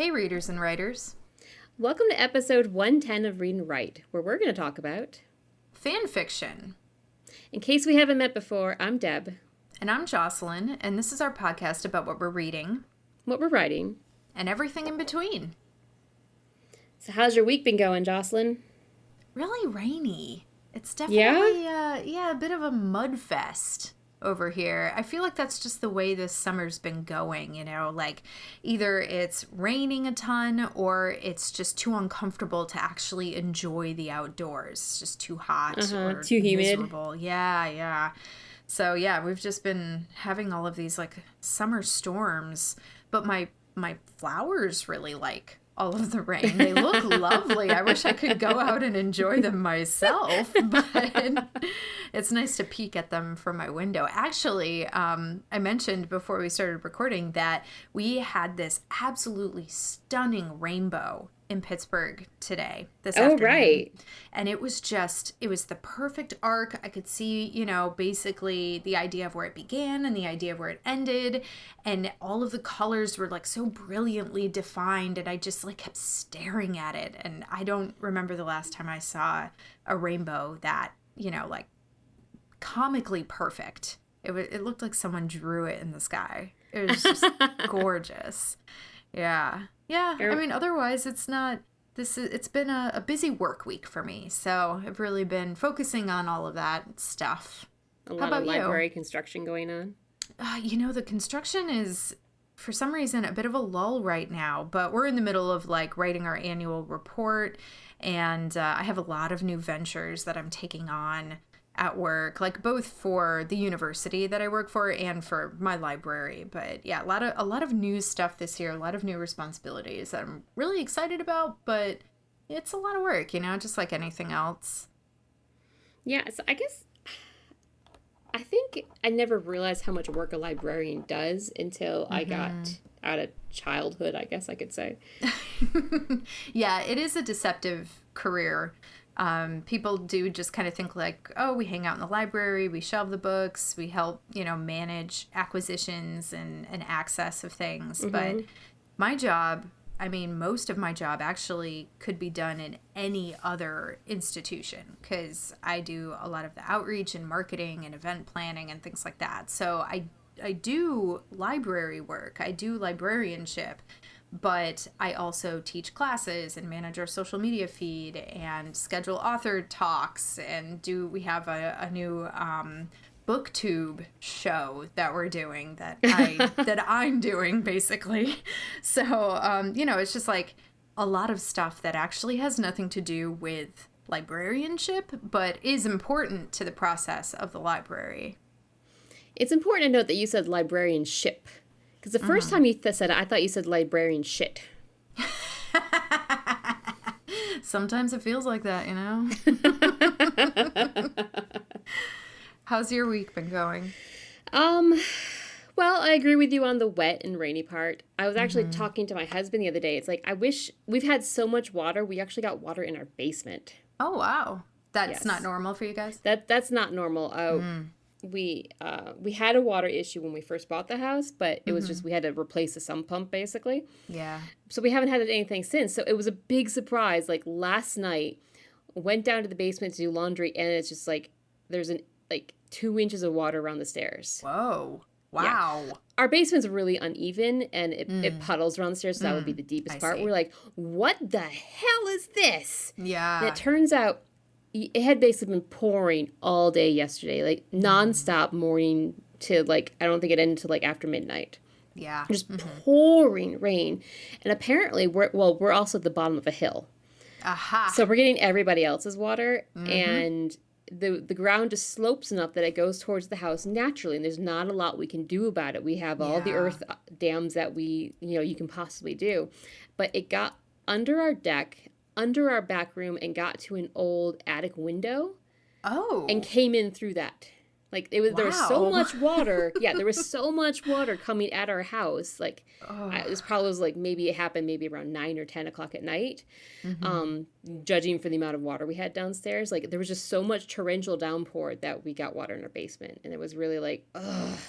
Hey, readers and writers. Welcome to episode 110 of Read and Write, where we're going to talk about Fanfiction. In case we haven't met before, I'm Deb. And I'm Jocelyn, and this is our podcast about what we're reading, What we're writing, and everything in between. So how's your week been going, Jocelyn? Really rainy. It's definitely, a bit of a mud fest over here. I feel like that's just the way this summer's been going, like either it's raining a ton or it's just too uncomfortable to actually enjoy the outdoors. It's just too hot or too humid. miserable. Yeah. So yeah, we've just been having all of these like summer storms, but my flowers really like all of the rain. They look lovely. I wish I could go out and enjoy them myself, but it's nice to peek at them from my window. Actually, I mentioned before we started recording that we had this absolutely stunning rainbow in Pittsburgh this afternoon. Right. And it was the perfect arc. I could see, basically the idea of where it began and the idea of where it ended. And all of the colors were like so brilliantly defined. And I just like kept staring at it. And I don't remember the last time I saw a rainbow that, like comically perfect. It looked like someone drew it in the sky. It was just gorgeous. Yeah. I mean, otherwise it's been a busy work week for me. So I've really been focusing on all of that stuff. A lot of library construction going on. The construction is, for some reason, a bit of a lull right now, but we're in the middle of like writing our annual report. And I have a lot of new ventures that I'm taking on at work, like both for the university that I work for and for my library. But yeah, a lot of new stuff this year, a lot of new responsibilities that I'm really excited about, but it's a lot of work, just like anything else. Yeah, so I think I never realized how much work a librarian does until I got out of childhood, I guess I could say. Yeah, it is a deceptive career. People do just kind of think like, oh, we hang out in the library, we shelve the books, we help, manage acquisitions and access of things. But my job, most of my job actually could be done in any other institution because I do a lot of the outreach and marketing and event planning and things like that. So I do library work, I do librarianship, but I also teach classes and manage our social media feed and schedule author talks and we have a new booktube show that we're doing that I'm doing basically. So, it's just like a lot of stuff that actually has nothing to do with librarianship, but is important to the process of the library. It's important to note that you said librarianship. Because the first time you said it, I thought you said librarian shit. Sometimes it feels like that, How's your week been going? Well, I agree with you on the wet and rainy part. I was actually talking to my husband the other day. It's like, I wish we've had so much water. We actually got water in our basement. Oh, wow. That's not normal for you guys? That's not normal. We had a water issue when we first bought the house, but it was just we had to replace the sump pump basically. Yeah. So we haven't had anything since. So it was a big surprise. Like last night, went down to the basement to do laundry, and it's just like there's 2 inches of water around the stairs. Whoa! Wow. Yeah. Our basement's really uneven, and it puddles around the stairs. So that would be the deepest part. We're like, what the hell is this? Yeah. And it turns out it had basically been pouring all day yesterday, like nonstop morning to like, I don't think it ended until like after midnight. Yeah. Just pouring rain. And apparently we're also at the bottom of a hill. Aha. So we're getting everybody else's water and the ground just slopes enough that it goes towards the house naturally. And there's not a lot we can do about it. We have all the earth dams that you can possibly do. But it got under our deck, under our back room, and got to an old attic window. Oh. And came in through that. Like there was so much water. Yeah, there was so much water coming at our house. Like this probably was like maybe it happened maybe around 9 or 10 o'clock at night. Judging for the amount of water we had downstairs, like there was just so much torrential downpour that we got water in our basement, and it was really like, ugh.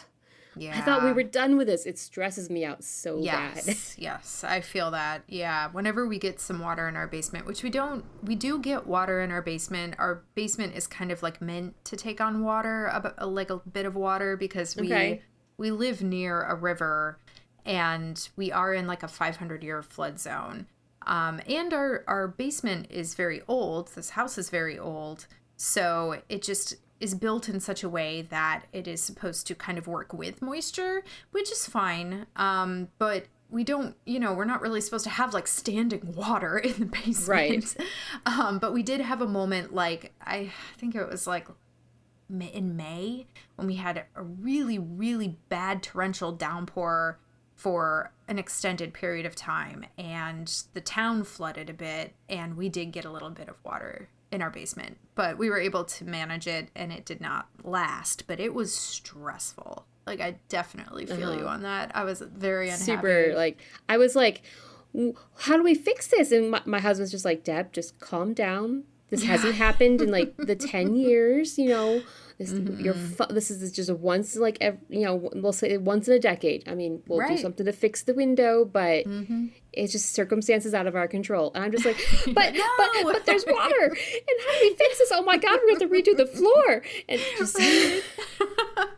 Yeah. I thought we were done with this. It stresses me out so bad. Yes, I feel that. Yeah. Whenever we get some water in our basement, which we do get water in our basement. Our basement is kind of like meant to take on water, like a bit of water, because we live near a river and we are in like a 500-year flood zone. And our basement is very old. This house is very old. So it just is built in such a way that it is supposed to kind of work with moisture, which is fine. But we don't, we're not really supposed to have like standing water in the basement. Right. But we did have a moment, like, I think it was like in May, when we had a really, really bad torrential downpour for an extended period of time, and the town flooded a bit, and we did get a little bit of water in our basement, but we were able to manage it, and it did not last, but it was stressful. Like, I definitely feel you on that. I was very unhappy. Super, I was like, how do we fix this? And my husband's just like, Deb, just calm down. This hasn't happened in like the 10 years, This this is just a once, we'll say once in a decade. I mean, we'll do something to fix the window, but it's just circumstances out of our control. And I'm just like, but there's water. And how do we fix this? Oh my God, we have to redo the floor. And just,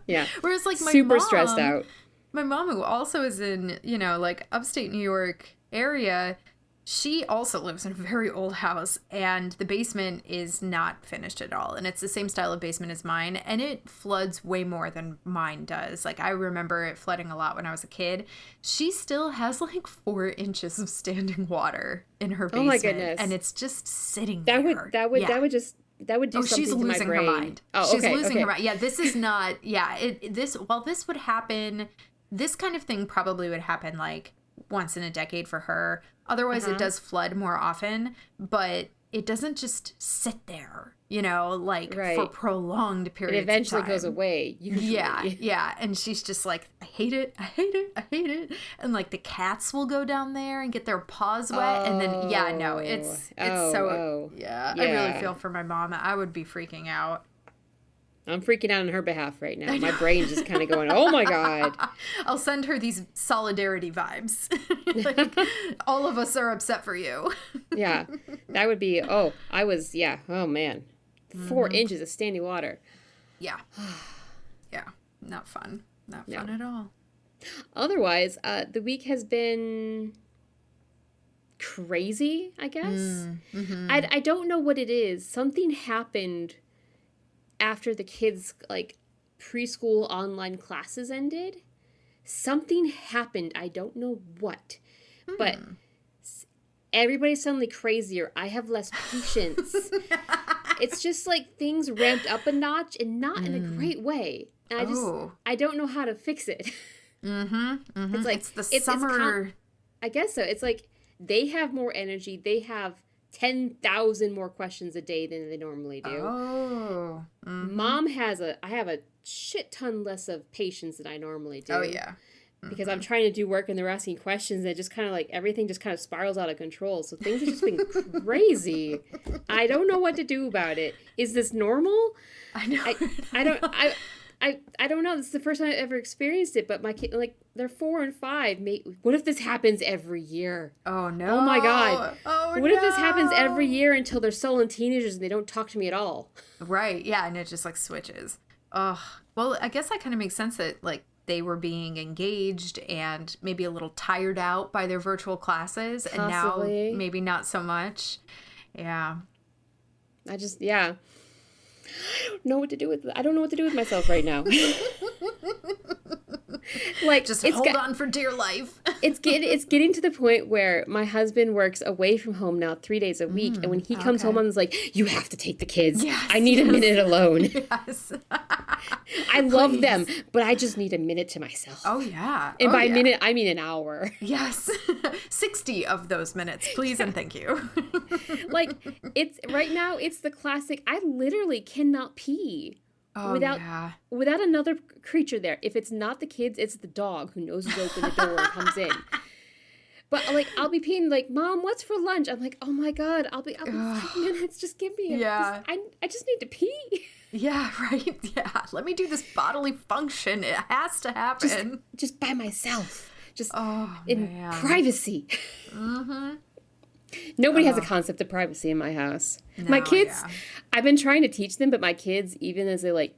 yeah. Whereas like my super mom, stressed out. My mom, who also is in, like upstate New York area, she also lives in a very old house, and the basement is not finished at all. And it's the same style of basement as mine, and it floods way more than mine does. Like, I remember it flooding a lot when I was a kid. She still has like 4 inches of standing water in her basement. Oh my goodness. And it's just sitting there. That would do something to my brain. She's losing her mind. Oh, she's losing her mind. Yeah, this is not, this would happen, this kind of thing probably would happen like once in a decade for her. Otherwise, it does flood more often, but it doesn't just sit there, for prolonged periods of time. It eventually goes away, usually. Yeah. And she's just like, I hate it. I hate it. And, like, the cats will go down there and get their paws wet. And then, it's so, I really feel for my mom. I would be freaking out. I'm freaking out on her behalf right now. My brain's just kind of going, oh my God. I'll send her these solidarity vibes. Like, all of us are upset for you. Yeah. That would be, oh man. 4 inches of standing water. Yeah. Yeah. Not fun. Not fun at all. Otherwise, the week has been crazy, I guess. I don't know what it is. Something happened after the kids' preschool online classes ended. Something happened. I don't know what. But everybody's suddenly crazier. I have less patience. It's just like things ramped up a notch, and not in a great way. And I don't know how to fix it. It's like it's summer. I guess so. It's like they have more energy. They have 10,000 more questions a day than they normally do. Mom I have a shit ton less of patience than I normally do. Oh, yeah. Because I'm trying to do work and they're asking questions, and it just kind of everything just kind of spirals out of control. So things have just been crazy. I don't know what to do about it. Is this normal? I know. I don't know. This is the first time I've ever experienced it, but my kid, they're 4 and 5. What if this happens every year? Oh, no. Oh, my God. What if this happens every year until they're sullen teenagers and they don't talk to me at all? Right. Yeah. And it just, switches. Ugh. Well, I guess that kind of makes sense that, they were being engaged and maybe a little tired out by their virtual classes. Possibly. And now maybe not so much. Yeah. I don't know what to do with myself right now. Just hold on for dear life. it's getting to the point where my husband works away from home now 3 days a week, and when he comes home, I'm like, you have to take the kids. Yes, I need a minute alone. Yes. I love them, but I just need a minute to myself. Oh yeah. And by minute, I mean an hour. Yes. 60 of those minutes, please and thank you. It's right now, it's the classic, I literally cannot pee. Without another creature there. If it's not the kids, it's the dog who knows to open the door and comes in. But like, I'll be peeing like, Mom, what's for lunch? I'm like, oh my God, I'll be 5 minutes. Just give me I just need to pee. Yeah, right. Yeah. Let me do this bodily function. It has to happen. Just by myself. Just in privacy. Mm-hmm. Nobody has a concept of privacy in my house. No, my kids, I've been trying to teach them, but my kids, even as they like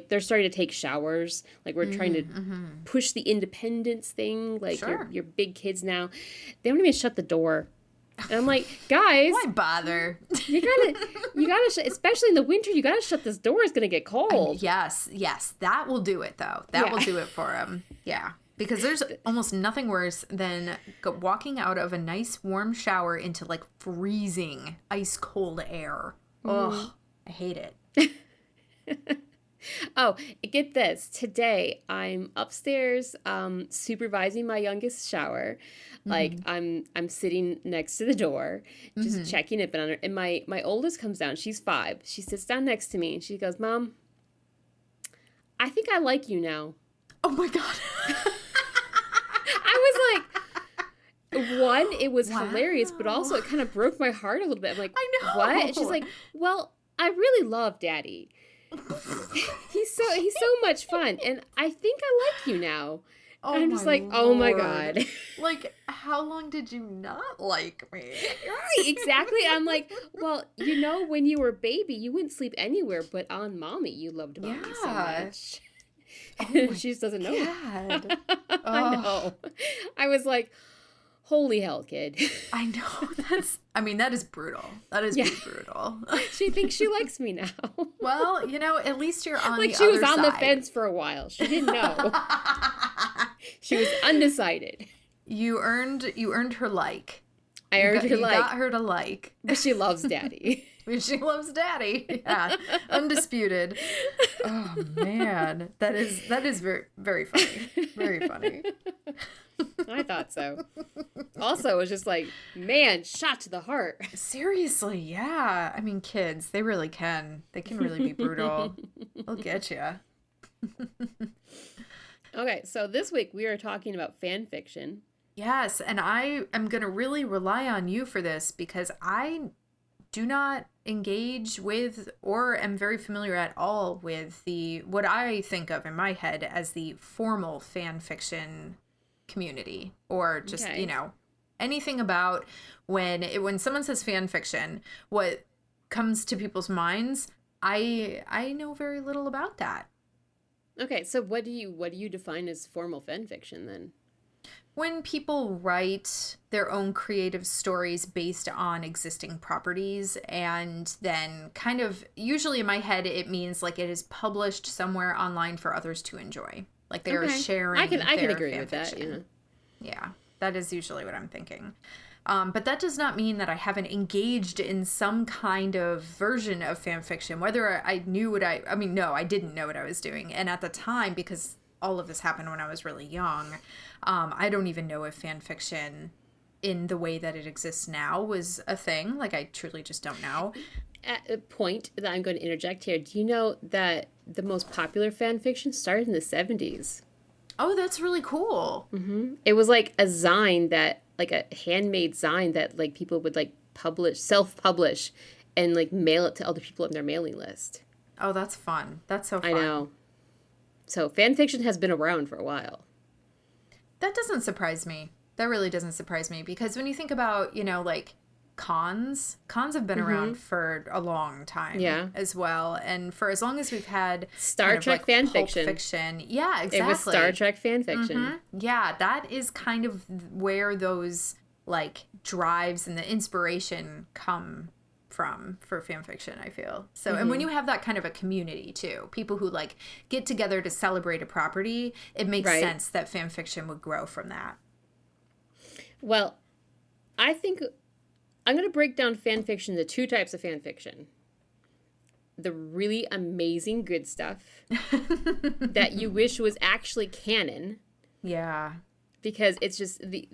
they're starting to take showers, like we're trying to push the independence thing, like you're big kids now, they don't even shut the door. And I'm like, guys, why bother? You gotta, especially in the winter, you gotta shut this door. It's gonna get cold. Yes, that will do it though. That will do it for them. Yeah. Because there's almost nothing worse than walking out of a nice warm shower into like freezing ice cold air. Ugh, I hate it. Oh, get this. Today I'm upstairs supervising my youngest shower. Like I'm sitting next to the door, just checking it on her. And my oldest comes down. She's 5. She sits down next to me and she goes, Mom, I think I like you now. Oh my God. I was like, one, it was hilarious, but also it kind of broke my heart a little bit. I'm like, I know. What? And she's like, well, I really love Daddy. He's so much fun, and I think I like you now. Oh, and I'm just like, oh my God. Like, how long did you not like me? Right, exactly. I'm like, well, when you were a baby, you wouldn't sleep anywhere but on Mommy. You loved Mommy so much. Oh she just doesn't know. God. I know. I was like, holy hell, kid. I know. That is brutal. That is pretty brutal. She thinks she likes me now. Well, at least you're on like the she other was on side. the fence for a while. She didn't know. She was undecided. You earned her like. I earned her like. You got her to like. But she loves Daddy. She loves Daddy. Yeah. Undisputed. Oh man. That is very, very funny. Very funny. I thought so. Also, it was just like, man, shot to the heart. Seriously, yeah. I mean, kids, they really can. They can really be brutal. They'll get you. Okay, so this week we are talking about fan fiction. Yes, and I am going to really rely on you for this because I do not engage with or am very familiar at all with what I think of in my head as the formal fan fiction community, or just anything about when someone says fan fiction, what comes to people's minds, I know very little about that. Okay, so what do you define as formal fan fiction then? When people write their own creative stories based on existing properties, and then kind of, usually in my head, it means like it is published somewhere online for others to enjoy. Like they are sharing. I can agree with that. Yeah, that is usually what I'm thinking. But that does not mean that I haven't engaged in some kind of version of fan fiction. Whether I knew no, I didn't know what I was doing. And at the time, because all of this happened when I was really young, I don't even know if fan fiction in the way that it exists now was a thing. Like, I truly just don't know. At a point that I'm going to interject here, do you know that the most popular fan fiction started in the 70s? Oh, that's really cool. Mm-hmm. It was like a zine that, like a handmade zine that like people would like self-publish and like mail it to other people on their mailing list. Oh, that's fun. That's so fun. I know. So fan fiction has been around for a while. That doesn't surprise me. That really doesn't surprise me, because when you think about, like cons have been around for a long time as well. And for as long as we've had Star Trek fan fiction. Yeah, exactly. It was Star Trek fan fiction. Mm-hmm. Yeah, that is kind of where those like drives and the inspiration come from for fan fiction, I feel. So, and when you have that kind of a community too, people who like get together to celebrate a property, it makes sense that fan fiction would grow from that. Well, I think I'm going to break down fan fiction into 2 types of fan fiction. The really amazing good stuff that you wish was actually canon. Yeah. Because it's just they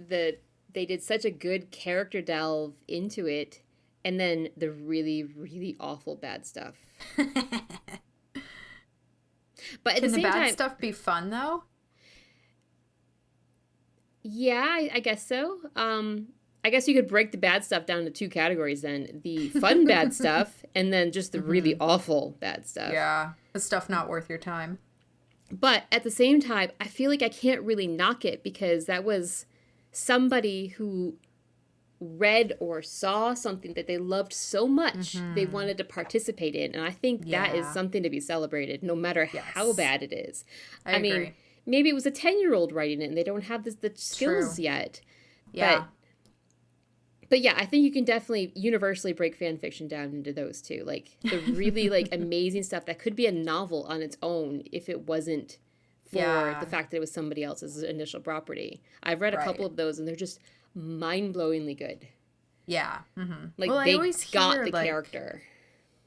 did such a good character delve into it, and then the really, really awful bad stuff. But at the same time, bad stuff be fun though? Yeah, I guess so. I guess you could break the bad stuff down to two categories then. The fun bad stuff, and then just the really awful bad stuff. Yeah, the stuff not worth your time. But at the same time, I feel like I can't really knock it because that was somebody who read or saw something that they loved so much they wanted to participate in. And I think that is something to be celebrated, no matter how bad it is. I agree. mean, maybe it was a 10-year-old writing it and they don't have the skills yet. Yeah. But yeah, I think you can definitely universally break fan fiction down into those two. Like the really like amazing stuff that could be a novel on its own if it wasn't for the fact that it was somebody else's initial property. I've read a couple of those and they're just mind-blowingly good. Yeah. Like they got the character.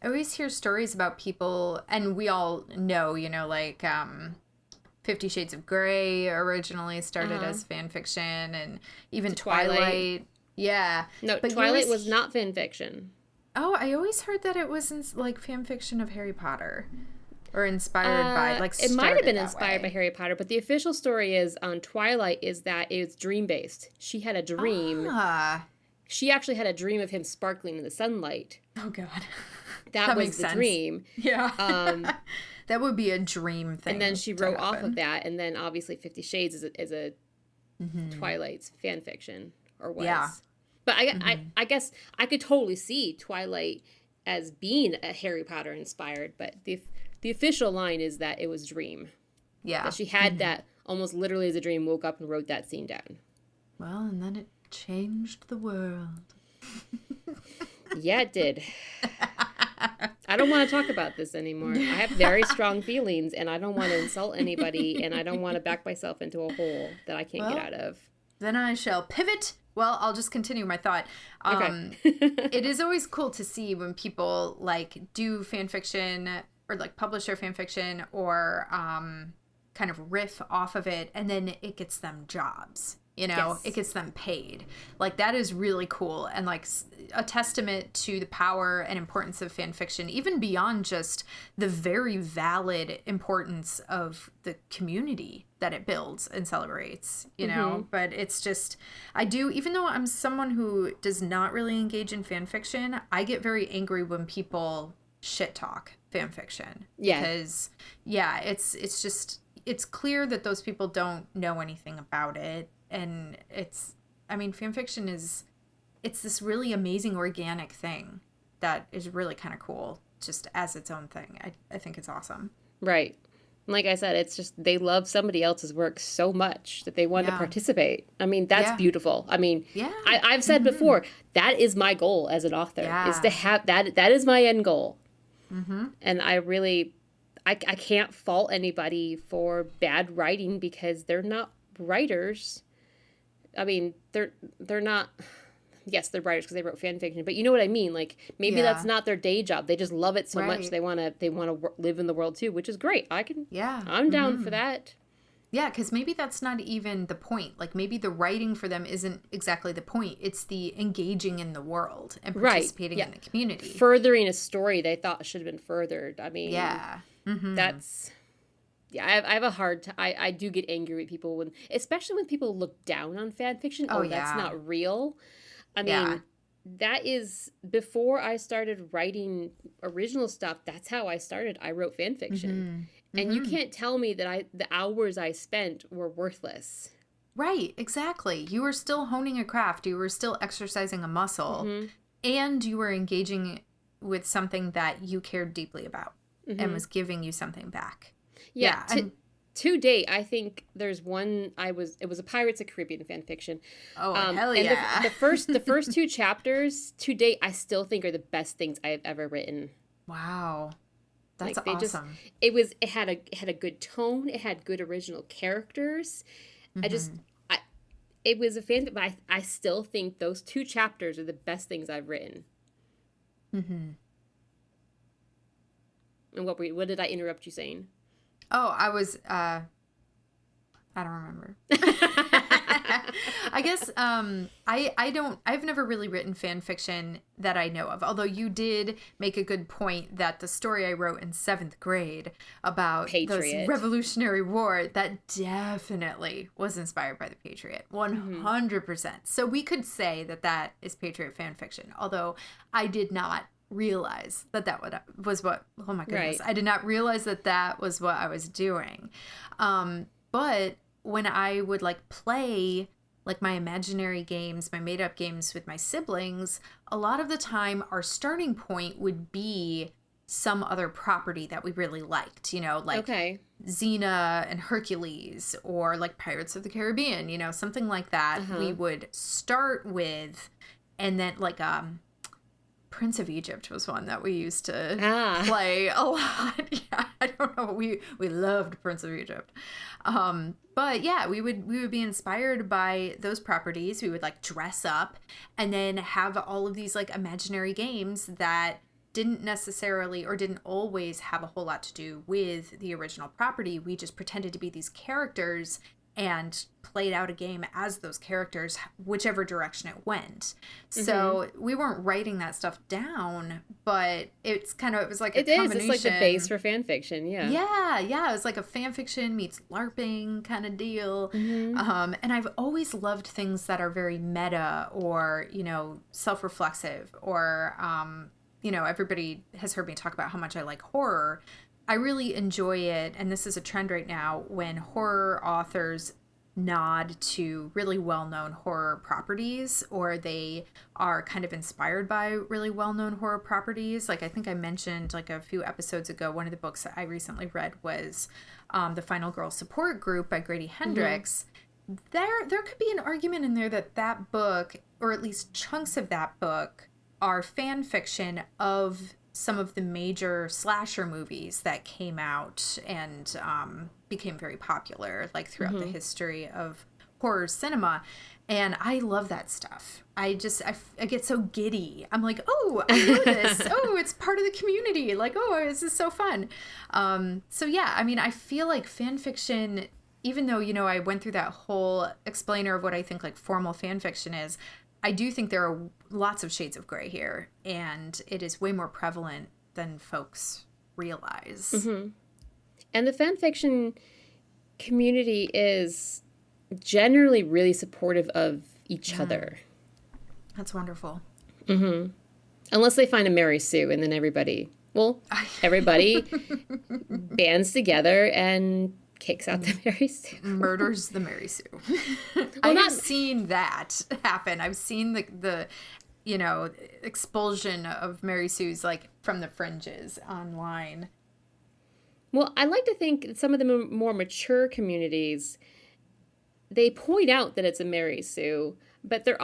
I always hear stories about people, and we all know, you know, like 50 Shades of Grey originally started as fan fiction, and even Twilight. Yeah. No, but Twilight was not fan fiction. Oh, I always heard that it was like fan fiction of Harry Potter. Or inspired by, like, it might have been inspired by Harry Potter, but the official story is on Twilight is that it's dream-based. She had a dream. She actually had a dream of him sparkling in the sunlight. Oh, God. That was the dream. Yeah. That would be a dream thing. And then she wrote off of that, and then obviously 50 Shades is a Twilight's fan fiction, or was. Yeah. But I guess I could totally see Twilight as being a Harry Potter inspired, but the official line is that it was dream. Yeah. That she had that almost literally as a dream, woke up and wrote that scene down. Well, and then it changed the world. Yeah, it did. I don't want to talk about this anymore. I have very strong feelings, and I don't want to insult anybody, and I don't want to back myself into a hole that I can't get out of. Then I shall pivot. Well, I'll just continue my thought. Okay. It is always cool to see when people, like, do fan fiction or, like, publish their fan fiction or kind of riff off of it, and then it gets them jobs. You know, it gets them paid. Like, that is really cool, and, like, a testament to the power and importance of fan fiction, even beyond just the very valid importance of the community that it builds and celebrates, you know? But it's just, I do, even though I'm someone who does not really engage in fan fiction, I get very angry when people shit talk fan fiction. Yeah. Because, yeah, it's just, it's clear that those people don't know anything about it. And it's, I mean, fan fiction is, it's this really amazing organic thing that is really kind of cool just as its own thing. I think it's awesome. Right. Like I said, it's just they love somebody else's work so much that they want to participate. I mean, that's beautiful. I mean, I've said before, that is my goal as an author, is to have, that is my end goal. And I really, I can't fault anybody for bad writing because they're not writers. I mean, they're not, yes, they're writers because they wrote fan fiction, but you know what I mean? Like, maybe that's not their day job. They just love it so much they want to live in the world too, which is great. I'm down for that. Yeah, because maybe that's not even the point. Like, maybe the writing for them isn't exactly the point. It's the engaging in the world and participating in the community. Furthering a story they thought should have been furthered. I mean, that's... Yeah, I have a hard time. I do get angry with people especially when people look down on fan fiction. That's not real. I mean, that is, before I started writing original stuff, that's how I started. I wrote fan fiction. And you can't tell me that the hours I spent were worthless. Right, exactly. You were still honing a craft. You were still exercising a muscle. And you were engaging with something that you cared deeply about and was giving you something back. Yeah, to date, I think there's one. It was a Pirates of the Caribbean fan fiction. Oh, hell yeah! And the first two chapters to date, I still think are the best things I have ever written. Wow, that's awesome. It had a good tone. It had good original characters. It was a fan, but I still think those two chapters are the best things I've written. And what did I interrupt you saying? Oh, I was, I don't remember. I guess I've never really written fan fiction that I know of, although you did make a good point that the story I wrote in 7th grade about Patriot. this Revolutionary War, that definitely was inspired by the Patriot, 100%. So we could say that that is Patriot fan fiction, although I did not realize that was what, oh my goodness, Right. I did not realize that that was what I was doing. But when I would like play like my imaginary games, my made up games with my siblings, a lot of the time our starting point would be some other property that we really liked, you know, like Okay. Xena and Hercules, or like Pirates of the Caribbean, you know, something like that. We would start with, and then like Prince of Egypt was one that we used to play a lot. Yeah, I don't know. We loved Prince of Egypt. But yeah, we would be inspired by those properties. We would like dress up and then have all of these like imaginary games that didn't necessarily or didn't always have a whole lot to do with the original property. We just pretended to be these characters and played out a game as those characters, whichever direction it went. So we weren't writing that stuff down, but it was like a combination. It's like the base for fan fiction, yeah. Yeah, it was like a fan fiction meets LARPing kind of deal. And I've always loved things that are very meta or, you know, self-reflexive, or, you know, everybody has heard me talk about how much I like horror. I really enjoy it, and this is a trend right now, when horror authors nod to really well-known horror properties, or they are kind of inspired by really well-known horror properties. Like I think I mentioned like a few episodes ago, one of the books that I recently read was The Final Girl Support Group by Grady Hendrix. There could be an argument in there that that book, or at least chunks of that book, are fan fiction of some of the major slasher movies that came out and became very popular, like throughout the history of horror cinema. And I love that stuff. I get so giddy. I'm like, oh, I know this. Oh, it's part of the community. Like, oh, this is so fun. So yeah, I mean, I feel like fan fiction, even though, you know, I went through that whole explainer of what I think like formal fan fiction is, I do think there are lots of shades of gray here, and it is way more prevalent than folks realize. And the fan fiction community is generally really supportive of each other. That's wonderful. Unless they find a Mary Sue, and then everybody bands together and kicks out the Mary Sue. Murders the Mary Sue. I've seen that happen. I've seen the you know, expulsion of Mary Sue's like from the fringes online. Well, I like to think that some of the more mature communities, they point out that it's a Mary Sue, but they're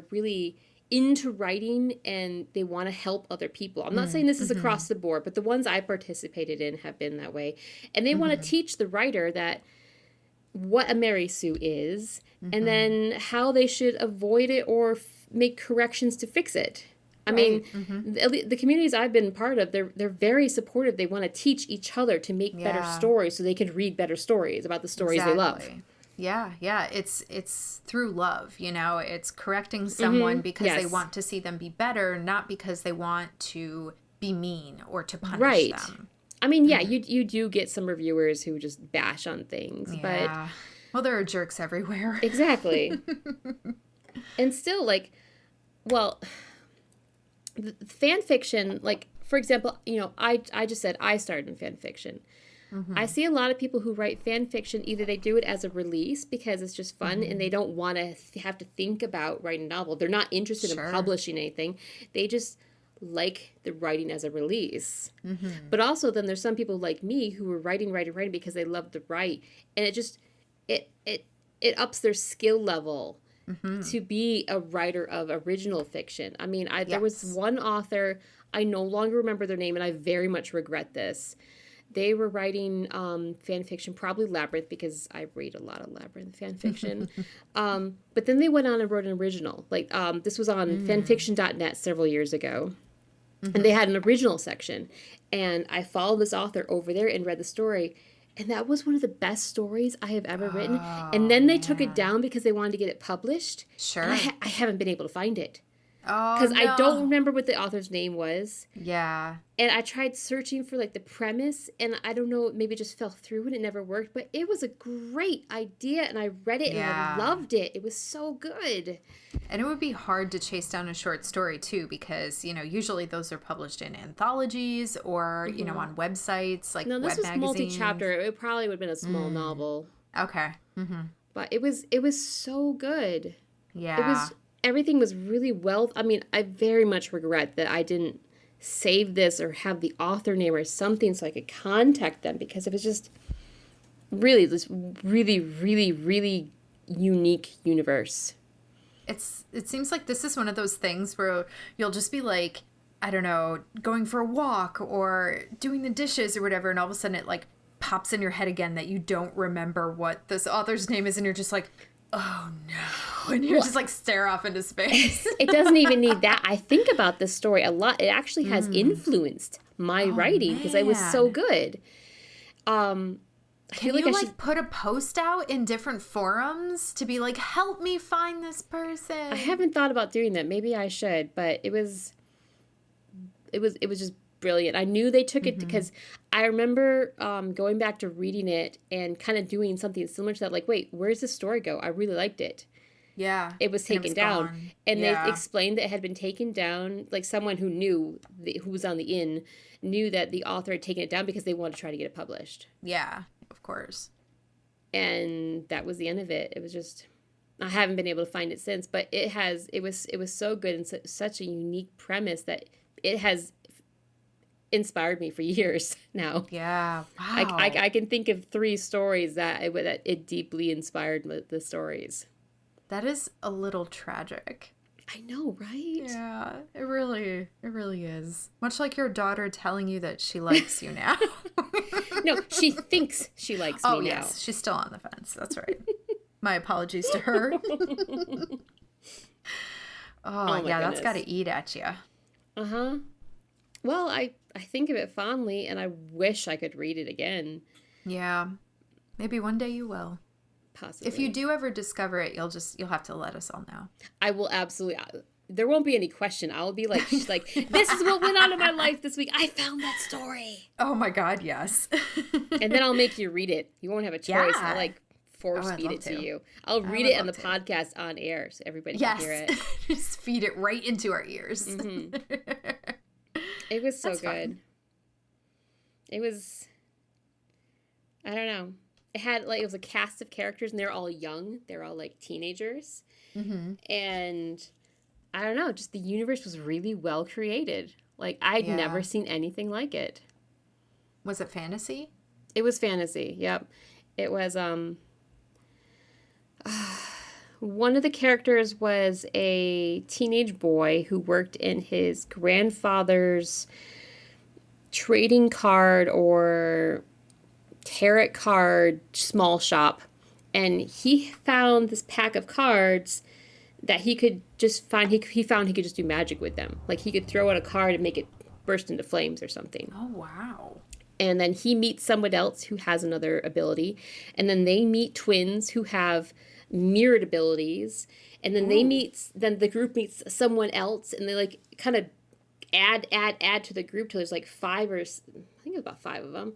really into writing, and they want to help other people. I'm not saying this is across the board, but the ones I participated in have been that way. And they want to teach the writer that what a Mary Sue is, and then how they should avoid it or make corrections to fix it. I mean, the communities I've been part of, they're very supportive. They want to teach each other to make better stories so they can read better stories about the stories they love. Yeah. It's through love, you know. It's correcting someone because they want to see them be better, not because they want to be mean or to punish them. I mean, yeah, you do get some reviewers who just bash on things, but... Well, there are jerks everywhere. Exactly. And still, like, well, the fan fiction, like, for example, you know, I just said I started in fan fiction. I see a lot of people who write fan fiction, either they do it as a release because it's just fun and they don't want to have to think about writing a novel. They're not interested in publishing anything. They just like the writing as a release. But also then there's some people like me who are writing because they love to write, and it just it ups their skill level to be a writer of original fiction. I mean, there was one author, I no longer remember their name, and I very much regret this. They were writing fan fiction, probably Labyrinth, because I read a lot of Labyrinth fan fiction. But then they went on and wrote an original. Like, this was on fanfiction.net several years ago. And they had an original section. And I followed this author over there and read the story. And that was one of the best stories I have ever written. And then they took it down because they wanted to get it published. Sure. And I haven't been able to find it. Oh, because no. I don't remember what the author's name was. Yeah. And I tried searching for like the premise, and I don't know, maybe it just fell through and it never worked. But it was a great idea, and I read it and I loved it. It was so good. And it would be hard to chase down a short story too, because usually those are published in anthologies or on websites like no, this web was magazines. Multi-chapter. It probably would have been a small novel. Okay. Mm-hmm. But it was so good. Yeah. Everything was really well. I mean, I very much regret that I didn't save this or have the author name or something so I could contact them, because it was just really this really, really, really unique universe. It seems like this is one of those things where you'll just be like, I don't know, going for a walk or doing the dishes or whatever, and all of a sudden it like pops in your head again that you don't remember what this author's name is, and you're just like, oh no, and you just like stare off into space. It doesn't even need that. I think about this story a lot. It actually has influenced my writing because it was so good. Can you put a post out in different forums to be like, help me find this person? I haven't thought about doing that. Maybe I should, but it was just brilliant. I knew they took it because I remember going back to reading it and kind of doing something similar to that. Like, wait, where's the story go? I really liked it. Yeah. It was taken down. And they explained that it had been taken down. Like someone who knew, who was on the inn, knew that the author had taken it down because they wanted to try to get it published. Yeah, of course. And that was the end of it. It was just, I haven't been able to find it since, but it was so good and such a unique premise that it has inspired me for years now. Yeah. Wow. I can think of 3 stories that it deeply inspired the stories. That is a little tragic. I know, right? Yeah, it really is. Much like your daughter telling you that she likes you now. No, she thinks she likes me now. Oh, yes. She's still on the fence. That's right. My apologies to her. Oh yeah, that's got to eat at you. Uh-huh. Well, I think of it fondly, and I wish I could read it again. Yeah. Maybe one day you will. Possibly. If you do ever discover it, you'll have to let us all know. I will absolutely. There won't be any question. I'll be like, this is what went on in my life this week. I found that story. Oh my God, yes. And then I'll make you read it. You won't have a choice. Yeah. I'll force feed it to you. I'll read it on the podcast on air so everybody can hear it. Just feed it right into our ears. Mm-hmm. It was so good. Fun. It was, I don't know. It had it was a cast of characters, and they're all young. They're all teenagers. Mm-hmm. And I don't know, just the universe was really well created. I'd never seen anything like it. Was it fantasy? It was fantasy, yep. It was, one of the characters was a teenage boy who worked in his grandfather's trading card or tarot card small shop, and he found this pack of cards that he could just find. He found he could just do magic with them. He could throw out a card and make it burst into flames or something. Oh wow. And then he meets someone else who has another ability, and then they meet twins who have mirrored abilities, and then then the group meets someone else, and they kind of add to the group till there's 5 or I think it was about 5 of them.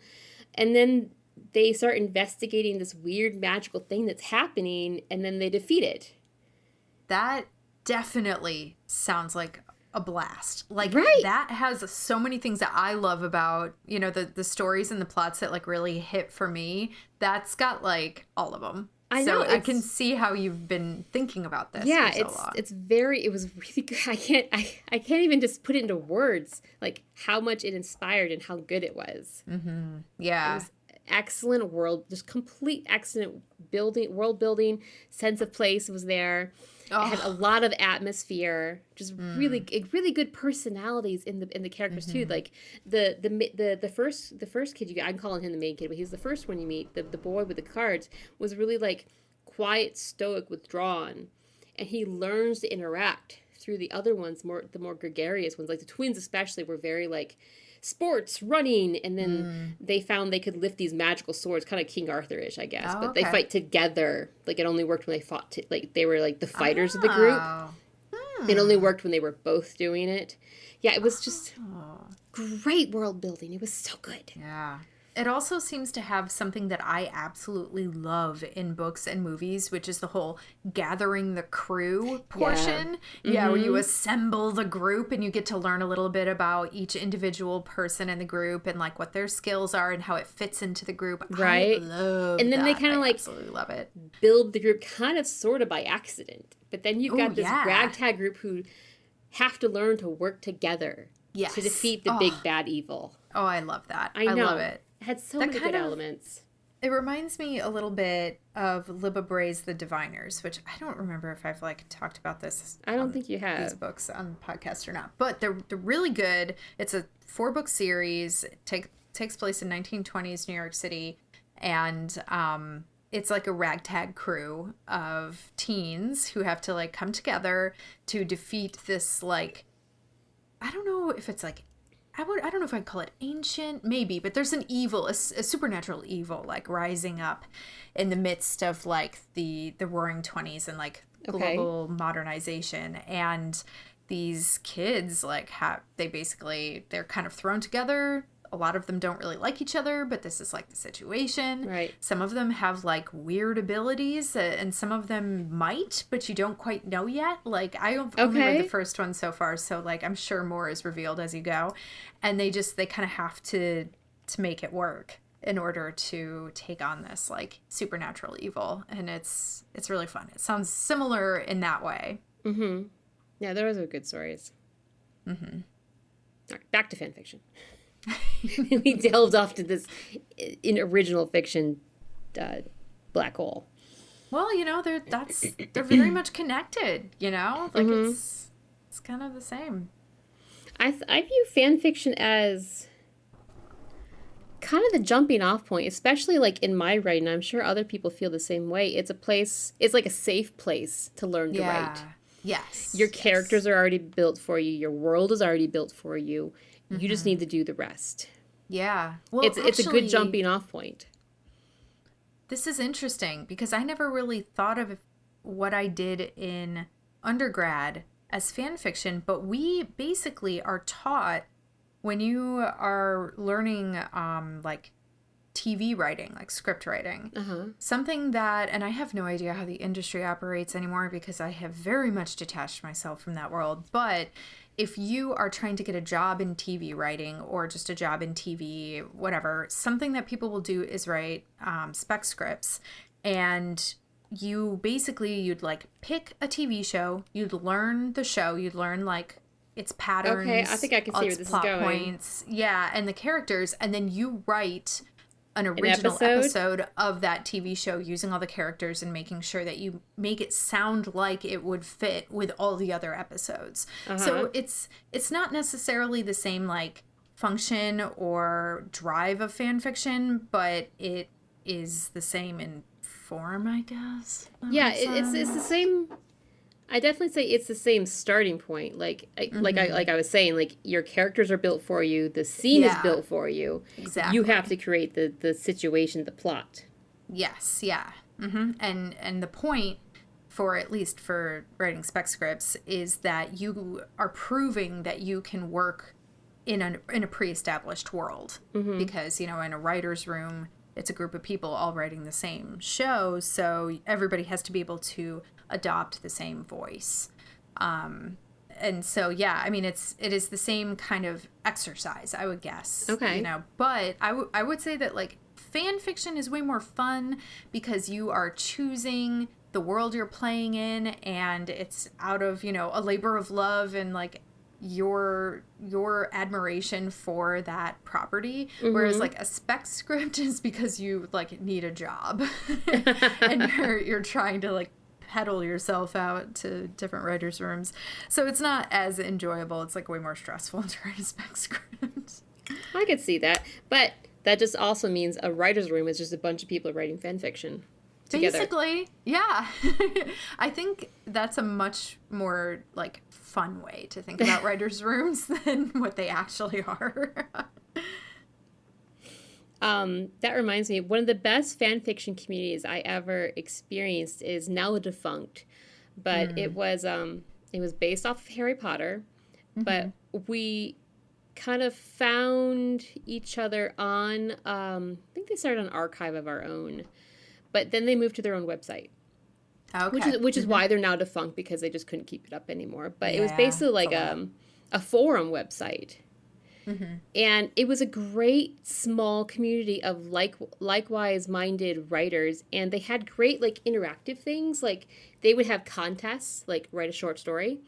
And then they start investigating this weird magical thing that's happening, and then they defeat it. That definitely sounds like a blast. Right. That has so many things that I love about, the stories and the plots that really hit for me. That's got all of them. I know. So I can see how you've been thinking about this. Yeah, for so long. It was really good. I can't even just put it into words, how much it inspired and how good it was. Mm-hmm. Yeah. It was excellent just complete excellent world building, sense of place was there. Oh. It had a lot of atmosphere, just really good personalities in the characters too. The first kid I'm calling him the main kid, but he's the first one you meet. The boy with the cards was really quiet, stoic, withdrawn, and he learns to interact through the other ones, the more gregarious ones, like the twins especially, were very like sports, running, and then they found they could lift these magical swords, kind of King Arthur-ish, I guess. Oh, but okay. they fight together. Like, it only worked when they fought, like, they were like the fighters of the group. It only worked when they were both doing it. Yeah, it was just great world building. It was so good. Yeah. It also seems to have something that I absolutely love in books and movies, which is the whole gathering the crew portion. Yeah, where you assemble the group and you get to learn a little bit about each individual person in the group and like what their skills are and how it fits into the group. Right. I love And then they that. kind of like absolutely love it. build the group kind of sort of by accident. But then you've got this ragtag group who have to learn to work together to defeat the big bad evil. Oh, I love that. I know. love it. It had so many good elements. It reminds me a little bit of Libba Bray's The Diviners, which I don't remember if I've like talked about this. I don't think you have these books on the podcast or not, but they're really good. It's a 4-book series. It takes place in 1920s New York City, and it's like a ragtag crew of teens who have to like come together to defeat this like, I don't know if it's like, I don't know if I'd call it ancient, maybe, but there's an evil, a supernatural evil, like rising up in the midst of like the Roaring 20s and like global modernization. And these kids like they're kind of thrown together. A lot of them don't really like each other, but this is like the situation. Right. Some of them have like weird abilities, and some of them might, but you don't quite know yet. Like I only read the first one so far, so like I'm sure more is revealed as you go. And they kind of have to make it work in order to take on this like supernatural evil, and it's really fun. It sounds similar in that way. Mm-hmm. Yeah, those are good stories. Mm-hmm. All right, back to fan fiction. We delved off to this in original fiction black hole. Well, you know, they're very much connected, you know? Like it's kind of the same. I view fan fiction as kind of the jumping off point, especially like in my writing. I'm sure other people feel the same way. It's like a safe place to learn to write. Yes. Your characters are already built for you. Your world is already built for you. You just need to do the rest. Yeah. Well, it's a good jumping off point. This is interesting because I never really thought of what I did in undergrad as fan fiction, but we basically are taught when you are learning like TV writing, like script writing, something that, and I have no idea how the industry operates anymore because I have very much detached myself from that world, but if you are trying to get a job in TV writing or just a job in TV, whatever, something that people will do is write spec scripts. And you'd like pick a TV show, you'd learn the show, you'd learn like its patterns. Okay, I think I can see where this is going. Points, yeah, and the characters, and then you write an original episode of that TV show using all the characters and making sure that you make it sound like it would fit with all the other episodes. So it's not necessarily the same like function or drive of fan fiction, but it is the same in form, I guess. Yeah, it's the same. I definitely say it's the same starting point. Like I was saying, like your characters are built for you, the scene is built for you. Exactly. You have to create the situation, the plot. Yes, yeah. And the point for, at least for writing spec scripts, is that you are proving that you can work in a pre-established world. Because, you know, in a writer's room, it's a group of people all writing the same show, so everybody has to be able to adopt the same voice. And so, yeah, I mean, it is the same kind of exercise, I would guess. Okay. You know, but I would say that, like, fan fiction is way more fun because you are choosing the world you're playing in, and it's out of, you know, a labor of love and, like, your admiration for that property, whereas like a spec script is because you like need a job and you're trying to like peddle yourself out to different writers' rooms, so it's not as enjoyable. It's like way more stressful to write a spec script. I could see that, but that just also means a writer's room is just a bunch of people writing fan fiction. together. Basically, yeah. I think that's a much more like fun way to think about writers' rooms than what they actually are. That reminds me, one of the best fan fiction communities I ever experienced is now defunct, but it was based off of Harry Potter, but we kind of found each other on, I think they started an archive of our own, but then they moved to their own website. Okay. Which is why they're now defunct, because they just couldn't keep it up anymore. But it was basically like a forum website. And it was a great small community of likewise minded writers, and they had great like interactive things. Like they would have contests, like write a short story.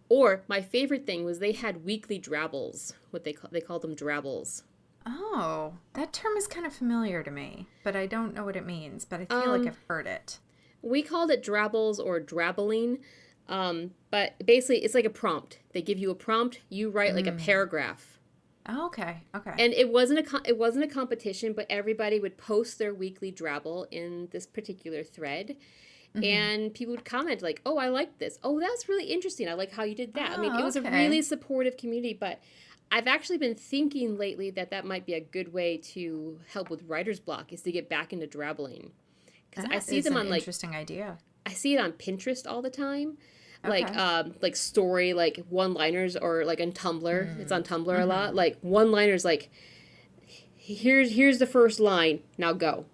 Or my favorite thing was they had weekly drabbles, what they called them drabbles. Oh, that term is kind of familiar to me, but I don't know what it means, but I feel like I've heard it. We called it drabbles or drabbling, but basically it's like a prompt. They give you a prompt, you write like a paragraph. Oh, okay. And it wasn't a competition, but everybody would post their weekly drabble in this particular thread, and people would comment like, "Oh, I like this. Oh, that's really interesting. I like how you did that." I mean, it was a really supportive community, but I've actually been thinking lately that might be a good way to help with writer's block, is to get back into drabbling. Because I see them on like interesting idea. I see it on Pinterest all the time. Like story, like one-liners, or like on Tumblr. It's on Tumblr a lot. Like one-liners, like here's the first line. Now go.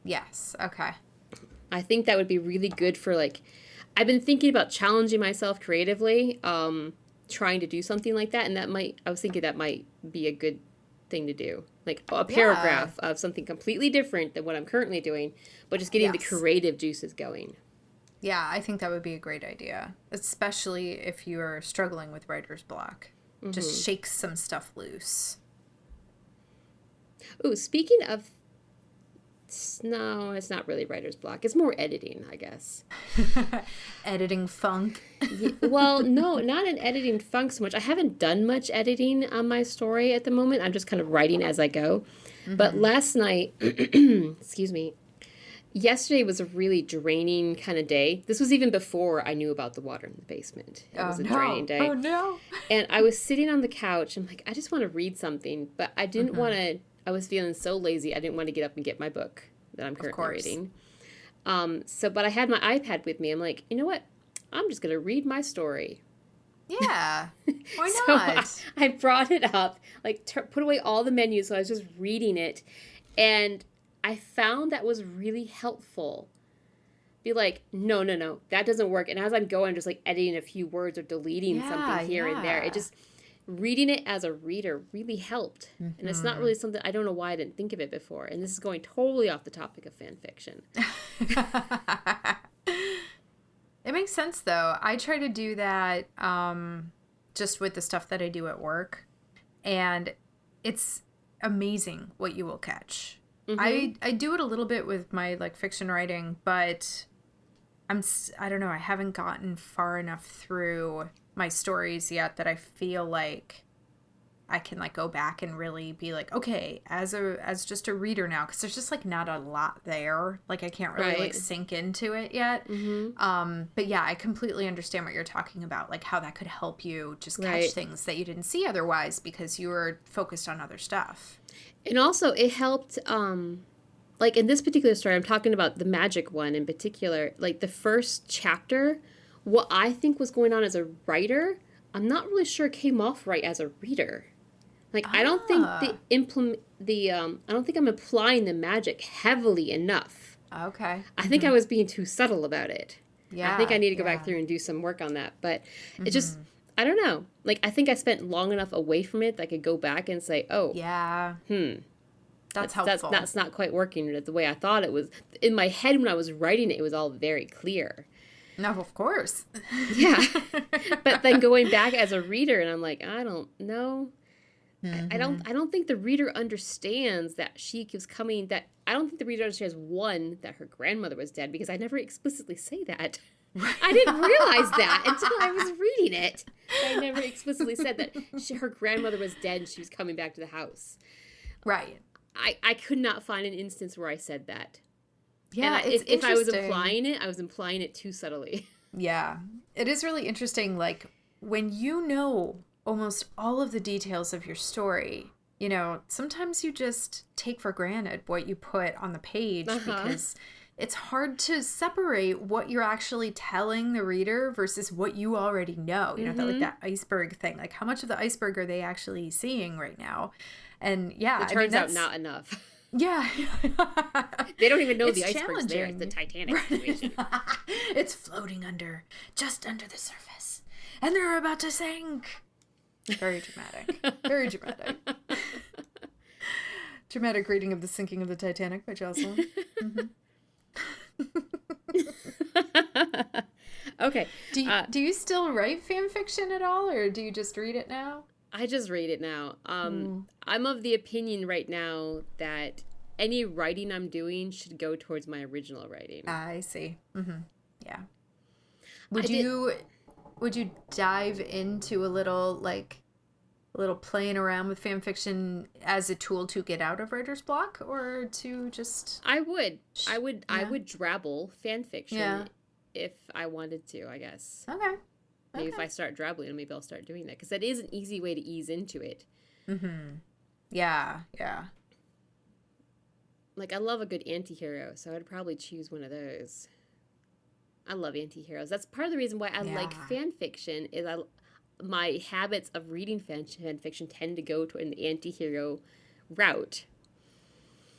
Yes. Okay. I think that would be really good for like. I've been thinking about challenging myself creatively, trying to do something like that, and I was thinking that might be a good thing to do. Like a paragraph of something completely different than what I'm currently doing, but just getting the creative juices going. Yeah, I think that would be a great idea, especially if you're struggling with writer's block. Just shake some stuff loose. Ooh, speaking of... No, it's not really writer's block. It's more editing, I guess. Editing funk. Well, no, not an editing funk so much. I haven't done much editing on my story at the moment. I'm just kind of writing as I go. But last night... excuse me. Yesterday was a really draining kind of day. This was even before I knew about the water in the basement. It was a draining day. Oh, no. And I was sitting on the couch. I'm like, I just want to read something. But I didn't want to... I was feeling so lazy. I didn't want to get up and get my book that I'm currently reading. But I had my iPad with me. I'm like, you know what? I'm just going to read my story. Yeah. Why not? So I brought it up, like put away all the menus. So I was just reading it. And I found that was really helpful. Be like, no, that doesn't work. And as I'm going, I'm just like editing a few words or deleting something here and there. It just, reading it as a reader really helped. And it's not really something, I don't know why I didn't think of it before. And this is going totally off the topic of fan fiction. It makes sense though. I try to do that just with the stuff that I do at work. And it's amazing what you will catch. I do it a little bit with my like fiction writing, but I don't know, I haven't gotten far enough through my stories yet that I feel like I can like go back and really be like, okay, as just a reader now, because there's just like not a lot there. Like I can't really like sink into it yet. But yeah, I completely understand what you're talking about, like how that could help you just catch things that you didn't see otherwise because you were focused on other stuff. And also it helped, like in this particular story, I'm talking about the magic one in particular, like the first chapter, what I think was going on as a writer, I'm not really sure came off right as a reader. Like, I don't think I don't think I'm applying the magic heavily enough. Okay. I think I was being too subtle about it. Yeah. I think I need to go back through and do some work on that. But it just, I don't know. Like, I think I spent long enough away from it that I could go back and say, oh. Yeah. That's helpful. That's not quite working the way I thought it was. In my head when I was writing it, it was all very clear. No, of course. Yeah. But then going back as a reader, and I'm like, I don't know. I don't think the reader understands that she keeps coming, that I don't think the reader understands, one, that her grandmother was dead, because I never explicitly say that. I didn't realize that until I was reading it. I never explicitly said that her grandmother was dead and she was coming back to the house. Right. I could not find an instance where I said that. Yeah, and it's if I was interesting. implying it, I was implying it too subtly. Yeah, it is really interesting. Like when you know almost all of the details of your story, you know, sometimes you just take for granted what you put on the page because it's hard to separate what you're actually telling the reader versus what you already know. You know, that like that iceberg thing. Like how much of the iceberg are they actually seeing right now? And yeah, It turns out not enough. Yeah. They don't even know It's the iceberg's there. It's challenging. the Titanic situation. It's floating just under the surface. And they're about to sink. Very dramatic. Very dramatic. Dramatic reading of The Sinking of the Titanic by Jocelyn. Okay. Do you still write fan fiction at all, or do you just read it now? I just read it now. I'm of the opinion right now that any writing I'm doing should go towards my original writing. I see. Yeah. Would you dive into a little playing around with fan fiction as a tool to get out of writer's block, or to just? I would drabble fan fiction if I wanted to, I guess. Okay. Maybe if I start drabbling, maybe I'll start doing that, because that is an easy way to ease into it. Yeah. Like, I love a good anti-hero, so I'd probably choose one of those. I love anti-heroes. That's part of the reason why I like fan fiction, is my habits of reading fan fiction tend to go to an anti-hero route.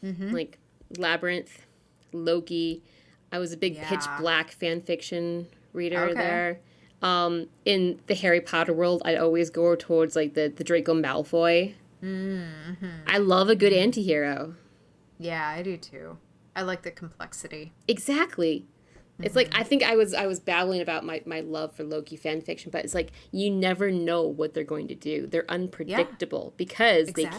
Like Labyrinth, Loki. I was a big Pitch Black fan fiction reader there. In the Harry Potter world, I'd always go towards like the Draco Malfoy. I love a good anti-hero. Yeah, I do too. I like the complexity. Exactly. It's like, I think I was babbling about my love for Loki fan fiction, but it's like you never know what they're going to do. They're unpredictable because they're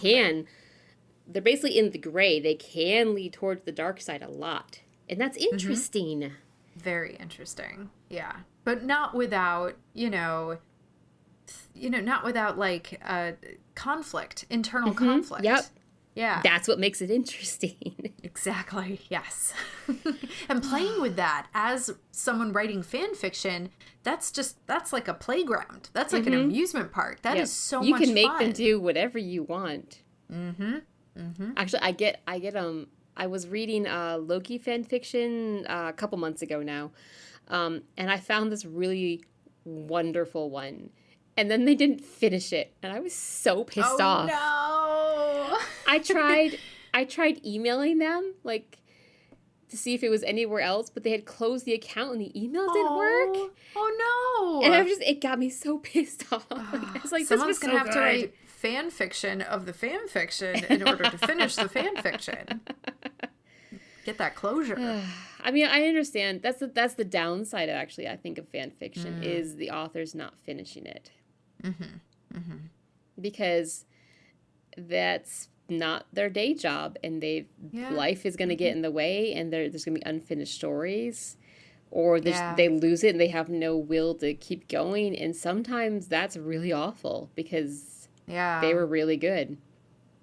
basically in the gray. They can lead towards the dark side a lot. And that's interesting. Very interesting. Yeah. But not without, not without like conflict, internal conflict. Yep. Yeah. That's what makes it interesting. Exactly. Yes. And playing with that as someone writing fan fiction, that's like a playground. That's like an amusement park. That is so much fun. You can make them do whatever you want. Actually, I was reading Loki fan fiction a couple months ago now. And I found this really wonderful one. And then they didn't finish it. And I was so pissed off. Oh, no. I tried emailing them, like, to see if it was anywhere else, but they had closed the account and the email didn't work. Oh, no. And it got me so pissed off. I was like, someone's going to have to write fan fiction of the fan fiction in order to finish the fan fiction. Get that closure. I mean, I understand. That's the downside, actually, I think, of fan fiction, is the author's not finishing it. Because that's not their day job, and life is going to get in the way, and there's going to be unfinished stories, or they lose it and they have no will to keep going, and sometimes that's really awful because they were really good.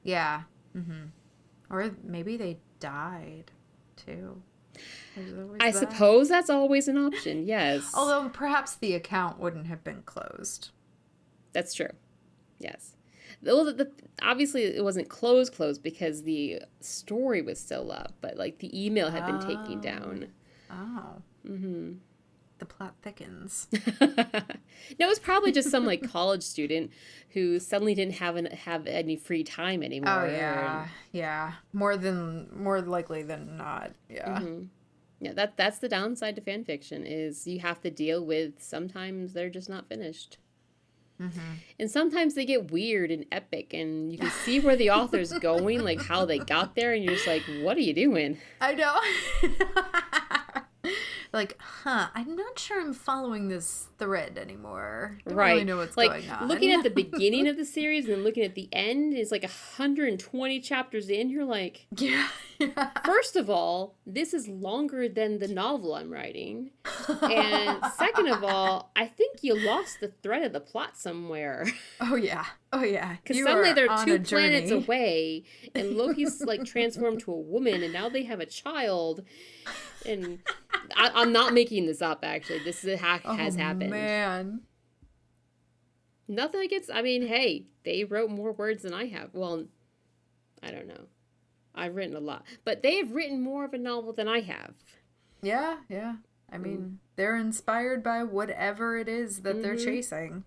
Yeah. Or maybe they died too. I suppose that's always an option, yes. Although perhaps the account wouldn't have been closed. That's true. Yes. Well, obviously it wasn't closed because the story was still up, but like the email had been taken down. Oh. The plot thickens. No, it was probably just some like college student who suddenly didn't have any free time anymore. Oh yeah, yeah. More likely than not. Yeah. Yeah, that's the downside to fan fiction, is you have to deal with sometimes they're just not finished. And sometimes they get weird and epic, and you can see where the author's going, like how they got there, and you're just like, what are you doing? I know. Like, I'm not sure I'm following this thread anymore. Don't Right. really know what's going on. Looking at the beginning of the series and then looking at the end, it's like 120 chapters in. You're like, yeah. First of all, this is longer than the novel I'm writing. And second of all, I think you lost the thread of the plot somewhere. Oh, yeah. Oh, yeah. Because suddenly they're 2 planets away, and Loki's, like, transformed to a woman, and now they have a child. And I'm not making this up, actually. This has happened. Man. Nothing against, I mean, hey, they wrote more words than I have. Well, I don't know. I've written a lot. But they have written more of a novel than I have. Yeah, yeah. I mean, they're inspired by whatever it is that they're chasing.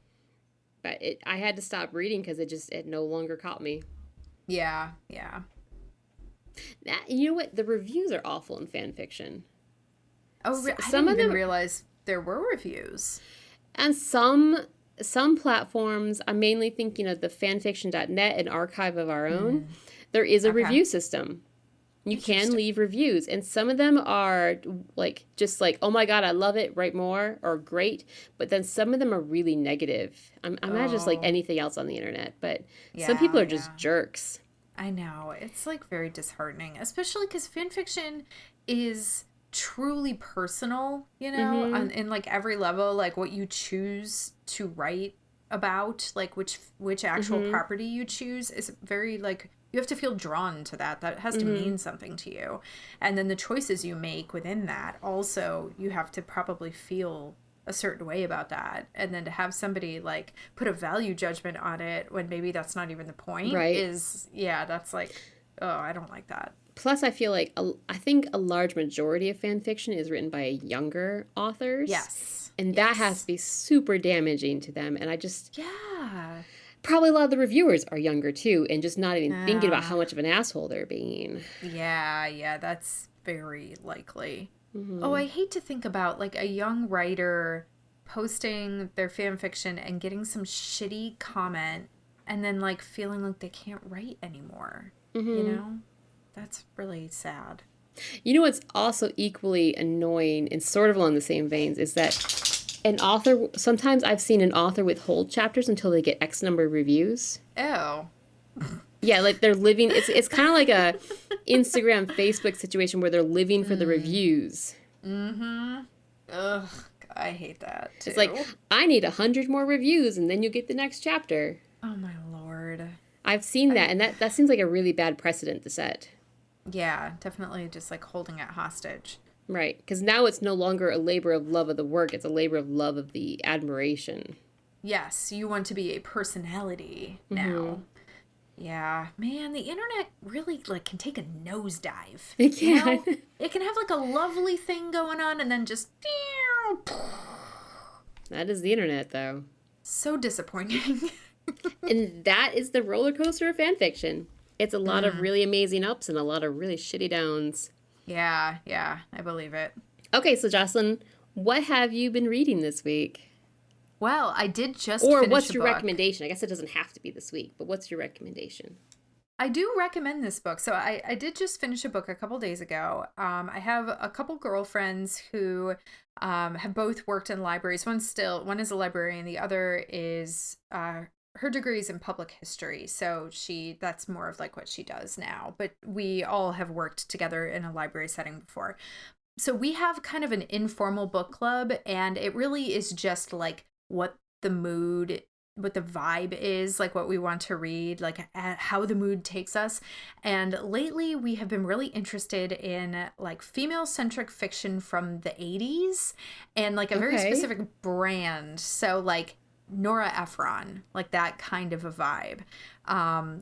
But I had to stop reading because it no longer caught me. Yeah, yeah. You know what? The reviews are awful in fan fiction. Oh, I didn't even realize there were reviews. And some platforms, I'm mainly thinking of the fanfiction.net, an archive of our own. There is a review system. You can leave reviews, and some of them are like just like, oh my god, I love it, write more, or great. But then some of them are really negative. I'm not just like anything else on the internet, but some people are just jerks. I know. It's like very disheartening, especially because fanfiction is truly personal, you know, in like every level, like what you choose to write about, like which actual property you choose is very like, you have to feel drawn to that. That has to mean something to you. And then the choices you make within that also, you have to probably feel a certain way about that. And then to have somebody like put a value judgment on it when maybe that's not even the point is, that's like, oh, I don't like that. Plus, I feel like, I think a large majority of fan fiction is written by younger authors. Yes. And that has to be super damaging to them. And I just... Yeah. Probably a lot of the reviewers are younger, too, and just not even thinking about how much of an asshole they're being. Yeah, that's very likely. Oh, I hate to think about, like, a young writer posting their fan fiction and getting some shitty comment and then, like, feeling like they can't write anymore. You know? That's really sad. You know what's also equally annoying and sort of along the same veins is that an author, sometimes I've seen an author withhold chapters until they get X number of reviews. Oh. Yeah, like they're living, it's kind of like a Instagram, Facebook situation where they're living for the reviews. Ugh, I hate that too. It's like, I need 100 more reviews and then you get the next chapter. Oh my lord. I've seen that, and that seems like a really bad precedent to set. Yeah, definitely just like holding it hostage. Right, because now it's no longer a labor of love of the work, it's a labor of love of the admiration. Yes, you want to be a personality now. Yeah, man, the internet really like can take a nosedive. It can. You know? It can have like a lovely thing going on and then just... That is the internet, though. So disappointing. And that is the roller coaster of fan fiction. It's a lot of really amazing ups and a lot of really shitty downs. Yeah, I believe it. Okay, so Jocelyn, what have you been reading this week? Well, I did just Or finish what's a your book. recommendation? I guess it doesn't have to be this week, but what's your recommendation? I do recommend this book. So I did just finish a book a couple days ago. I have a couple girlfriends who have both worked in libraries. One is a librarian, the other is her degree is in public history. So that's more of like what she does now. But we all have worked together in a library setting before. So we have kind of an informal book club, and it really is just like what the vibe is, like what we want to read, like how the mood takes us. And lately we have been really interested in like female-centric fiction from the 80s and like a very specific brand. So like Nora Ephron, like that kind of a vibe.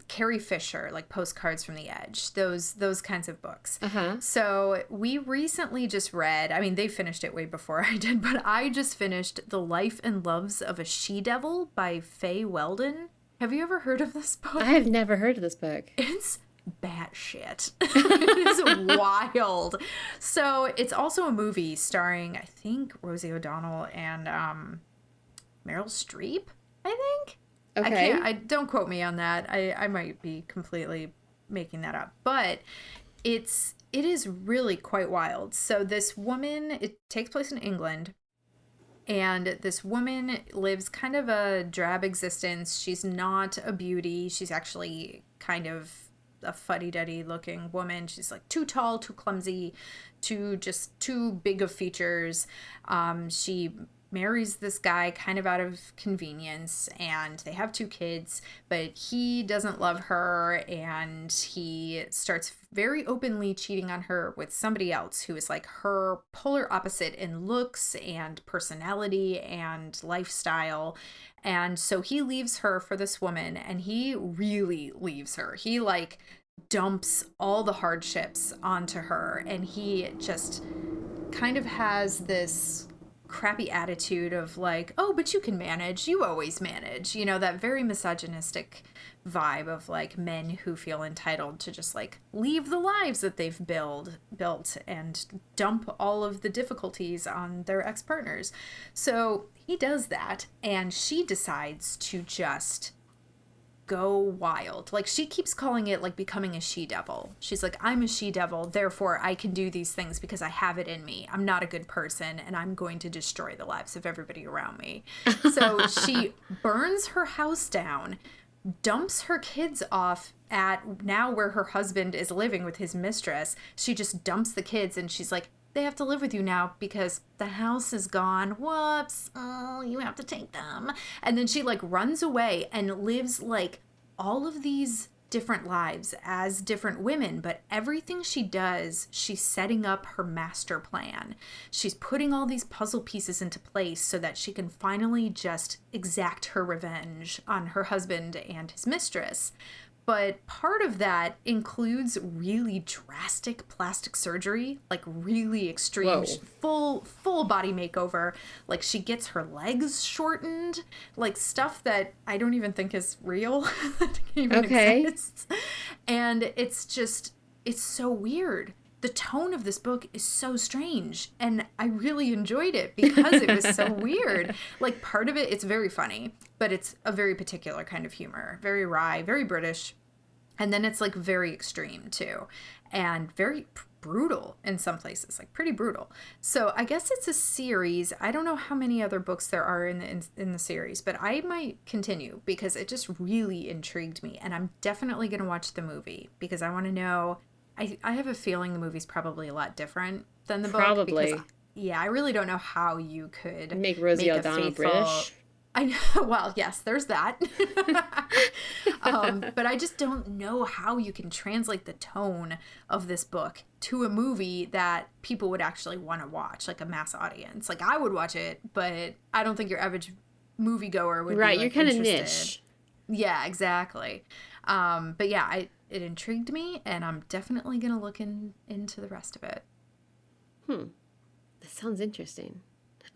Carrie Fisher, like Postcards from the Edge, those kinds of books. So we recently just read, I mean, they finished it way before I did, but I just finished The Life and Loves of a She-Devil by Faye Weldon. Have you ever heard of this book? I have never heard of this book. It's batshit. It is wild. So it's also a movie starring, I think, Rosie O'Donnell and Meryl Streep, I think. Okay. Don't quote me on that. I might be completely making that up. But it's It is really quite wild. So this woman, it takes place in England, and this woman lives kind of a drab existence. She's not a beauty. She's actually kind of a fuddy-duddy looking woman. She's like too tall, too clumsy, too big of features. She marries this guy kind of out of convenience, and they have 2 kids, but he doesn't love her, and he starts very openly cheating on her with somebody else who is like her polar opposite in looks and personality and lifestyle. And so he leaves her for this woman, and he really leaves her. He like dumps all the hardships onto her, and he just kind of has this crappy attitude of like, oh, but you can manage, you always manage, you know, that very misogynistic vibe of like men who feel entitled to just like leave the lives that they've built and dump all of the difficulties on their ex-partners. So he does that, and she decides to just go wild. Like, she keeps calling it like becoming a she-devil. She's like, I'm a she-devil, therefore I can do these things because I have it in me. I'm not a good person, and I'm going to destroy the lives of everybody around me. So she burns her house down, dumps her kids off at now where her husband is living with his mistress. She just dumps the kids, and she's like, they have to live with you now because the house is gone. Whoops. Oh, you have to take them. And then she like runs away and lives like all of these different lives as different women, but everything she does, she's setting up her master plan. She's putting all these puzzle pieces into place so that she can finally just exact her revenge on her husband and his mistress. But part of that includes really drastic plastic surgery, like really extreme, full body makeover. Like, she gets her legs shortened, like stuff that I don't even think is real, that even exists. And it's so weird. The tone of this book is so strange, and I really enjoyed it because it was so weird. Like, part of it, it's very funny, but it's a very particular kind of humor. Very wry, very British. And then it's, like, very extreme, too. And very brutal in some places, like, pretty brutal. So I guess it's a series. I don't know how many other books there are in the series, but I might continue because it just really intrigued me. And I'm definitely going to watch the movie because I want to know. I have a feeling the movie's probably a lot different than the book. Probably. Because, yeah, I really don't know how you could make Rosie O'Donnell British. I know. Well, yes, there's that. But I just don't know how you can translate the tone of this book to a movie that people would actually want to watch, like a mass audience. Like, I would watch it, but I don't think your average moviegoer would be, like, you're kind of interested. niche. Yeah, exactly. But yeah, it intrigued me, and I'm definitely going to look into the rest of it. That sounds interesting.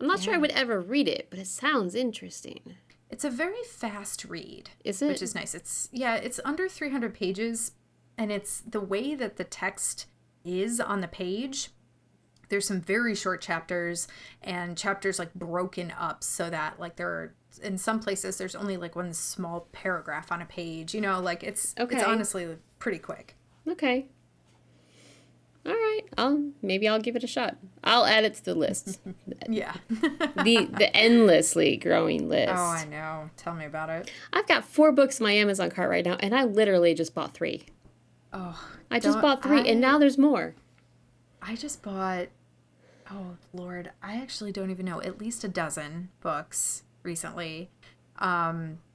I'm not sure I would ever read it, but it sounds interesting. It's a very fast read. Is it? Which is nice. It's under 300 pages, and it's the way that the text is on the page. There's some very short chapters, and chapters like broken up so that like there are, in some places there's only like one small paragraph on a page. You know, like it's honestly pretty quick. Okay. All right. Maybe I'll give it a shot. I'll add it to the list. Yeah. the endlessly growing list. Oh, I know. Tell me about it. I've got 4 books in my Amazon cart right now, and I literally just bought 3. Oh. I just bought 3, and now there's more. I just bought, oh, Lord, I actually don't even know, at least a dozen books recently.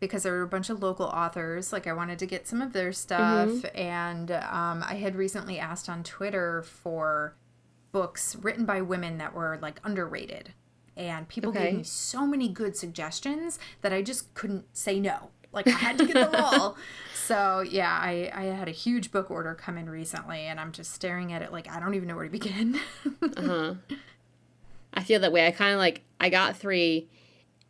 Because there were a bunch of local authors, like I wanted to get some of their stuff, and I had recently asked on Twitter for books written by women that were like underrated, and people gave me so many good suggestions that I just couldn't say no. Like, I had to get them all. So yeah, I had a huge book order come in recently, and I'm just staring at it like I don't even know where to begin. I feel that way. I kind of like, I got 3.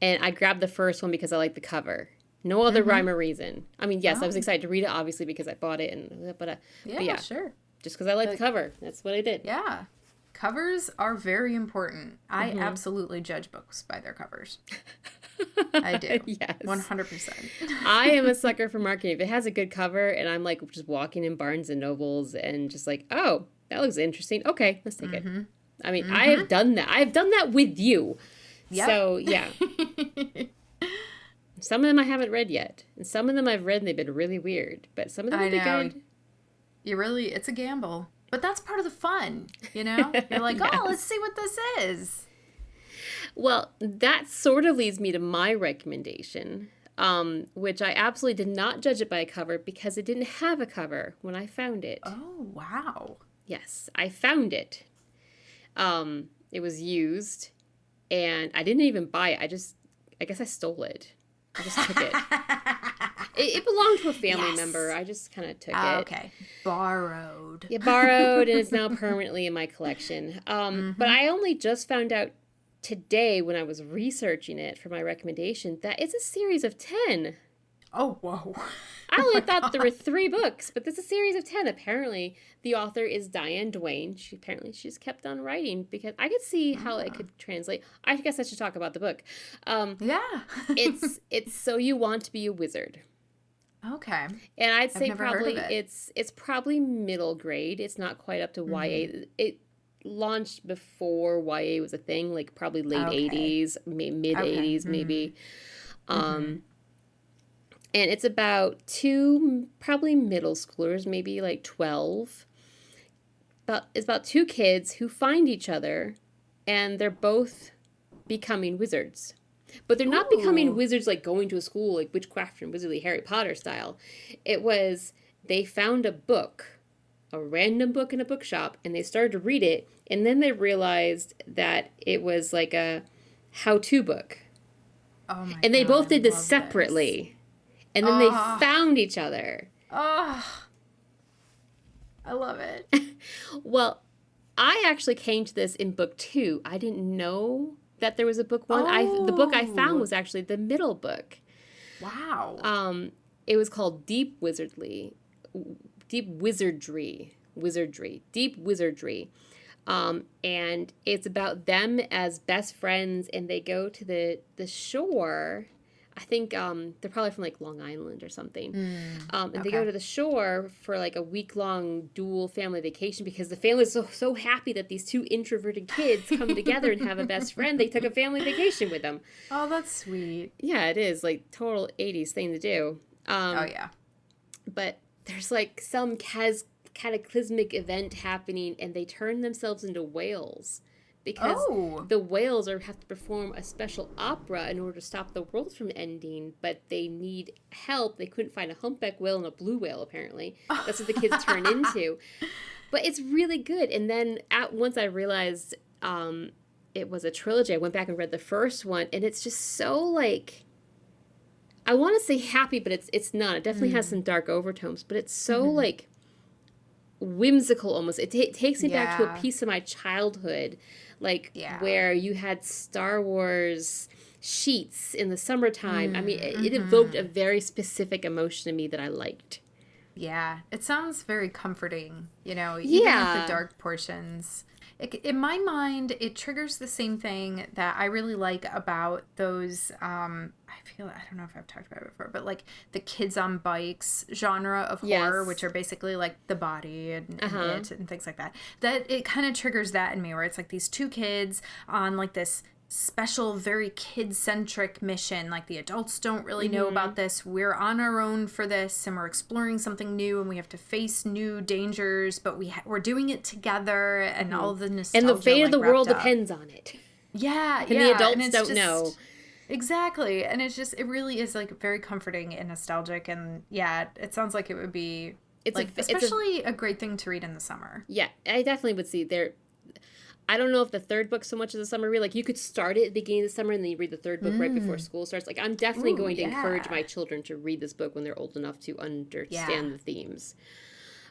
And I grabbed the first one because I like the cover. No other rhyme or reason. I mean, yes, I was excited to read it, obviously, because I bought it. But yeah, sure. Just because I like the cover. That's what I did. Yeah. Covers are very important. I absolutely judge books by their covers. I do. Yes. 100%. I am a sucker for marketing. If it has a good cover and I'm like just walking in Barnes and Nobles and just like, oh, that looks interesting. Okay, let's take it. I mean, I have done that. I've done that with you. Yep. So, yeah. Some of them I haven't read yet. And some of them I've read and they've been really weird. But some of them have been good. It's a gamble. But that's part of the fun, you know? You're like, yes. Oh, let's see what this is. Well, that sort of leads me to my recommendation, which I absolutely did not judge it by a cover because it didn't have a cover when I found it. Oh, wow. Yes, I found it. It was used, and I didn't even buy it. I guess I stole it. I just took it. It belonged to a family member. I just kind of took it. Okay. Borrowed. Yeah, borrowed, and it's now permanently in my collection. But I only just found out today when I was researching it for my recommendation that it's a series of 10. Oh, whoa. I only thought there were 3 books, but there's a series of 10. Apparently, the author is Diane Duane. She's kept on writing because I could see how it could translate. I guess I should talk about the book. Yeah. it's So You Want to Be a Wizard. Okay. And I'd say probably it's probably middle grade. It's not quite up to YA. It launched before YA was a thing, like probably late 80s, mid 80s maybe. And it's about 2 probably middle schoolers, maybe like 12. It's about 2 kids who find each other, and they're both becoming wizards. But they're not becoming wizards like going to a school like Witchcraft and Wizardly Harry Potter style. It was they found a book, a random book in a bookshop, and they started to read it, and then they realized that it was like a how-to book. Oh my and they both did this separately. And then they found each other. Oh, I love it. Well, I actually came to this in book 2. I didn't know that there was a book 1. The book I found was actually the middle book. Wow. It was called Deep Wizardry. And it's about them as best friends, and they go to the shore. I think they're probably from like Long Island or something. And they go to the shore for like a week-long dual family vacation because the family is so happy that these 2 introverted kids come together and have a best friend. They took a family vacation with them. Oh, that's sweet. Yeah, it is like total 80s thing to do. Oh, yeah. But there's like some cataclysmic event happening, and they turn themselves into whales. Because the whales have to perform a special opera in order to stop the world from ending, but they need help. They couldn't find a humpback whale and a blue whale, apparently. That's what the kids turn into. But it's really good. And then once I realized it was a trilogy, I went back and read the first one, and it's just so, like, I want to say happy, but it's not. It definitely has some dark overtones, but it's so, like, whimsical almost. It takes me back to a piece of my childhood, like where you had Star Wars sheets in the summertime. I mean, it evoked a very specific emotion in me that I liked. Yeah, it sounds very comforting, you know, even with the dark portions. In my mind, it triggers the same thing that I really like about those, I don't know if I've talked about it before, but like the kids on bikes genre of horror, which are basically like The Body and It and things like that. That it kind of triggers that in me where it's like these 2 kids on like this special, very kid-centric mission. Like the adults don't really know about this. We're on our own for this, and we're exploring something new, and we have to face new dangers, but we're doing it together, and all of the nostalgia. And the fate of the world depends on it. Yeah, and the adults don't know. Exactly, and it really is like very comforting and nostalgic, and it sounds like it would be especially a great thing to read in the summer. Yeah, I definitely would see there. I don't know if the 3rd book so much as a summer read. Like, you could start it at the beginning of the summer and then you read the 3rd book right before school starts. Like, I'm definitely going to encourage my children to read this book when they're old enough to understand the themes.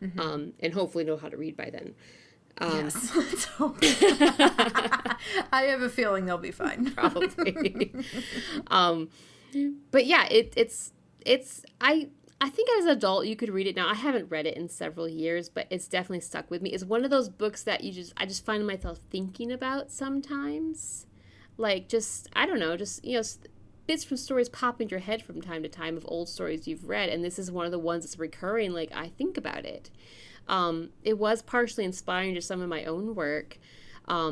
And hopefully know how to read by then. Yes, let's hope. I have a feeling they'll be fine. Probably. But yeah, I think as an adult you could read it now. I haven't read it in several years, but it's definitely stuck with me. It's one of those books that I just find myself thinking about sometimes. Like, just, I don't know, just, you know, bits from stories pop into your head from time to time of old stories you've read, and this is one of the ones that's recurring. Like, I think about it. It was partially inspiring to some of my own work.